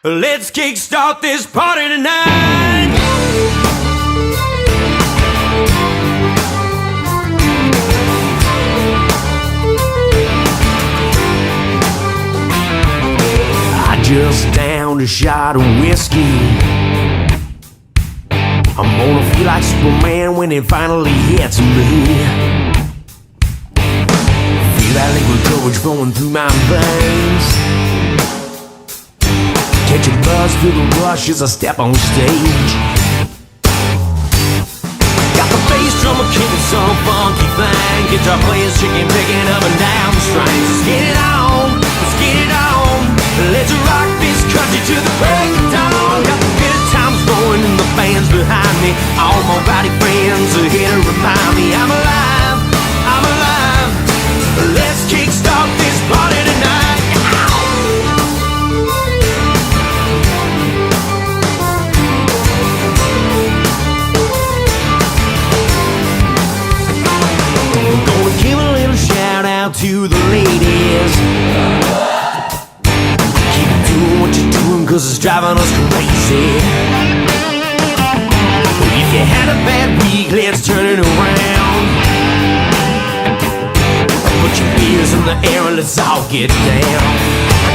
Let's kickstart this party tonight. I just downed a shot of whiskey. I'm gonna feel like Superman when it finally hits me. Feel that liquid courage flowing through my veins. Catch a buzz, feel the rush as I step on stage. Got the bass drummer kicking some funky thing. Guitar players chicken picking up and down the strings. Let's get it on, let's get it on. Let's rock this country to the break of dawn. Got the good times going and the band's behind me. All my rowdy friends are here to remind me I'm alive, I'm alive. Let's kickstart this party tonight. Gonna give a little shout out to the ladies. Keep doing what you're doing, 'cause it's driving us crazy. If you had a bad week, let's turn it around. Put your beers in the air and let's all get down.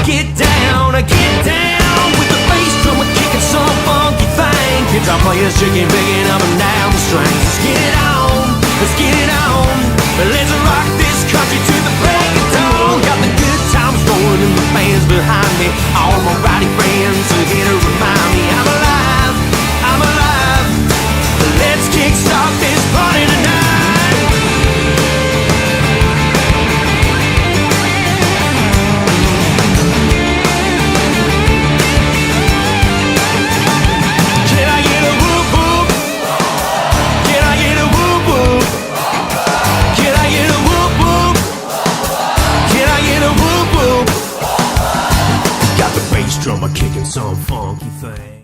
Get down, get down. With the bass drum, we're kicking some funky thing. Guitar players shaking, picking up and down the strings. Let's get it on, let's get it on. Let's rock this country to the break of dawn. Got the good times rolling and the band's behind me. All my rowdy friends are here to remind me I'm alive, I'm alive. Let's kickstart this party tonight. Can I get a whoop whoop? Can I get a whoop whoop? Can I get a whoop whoop? Can I get a whoop whoop? Got the bass drummer kicking some funky thing.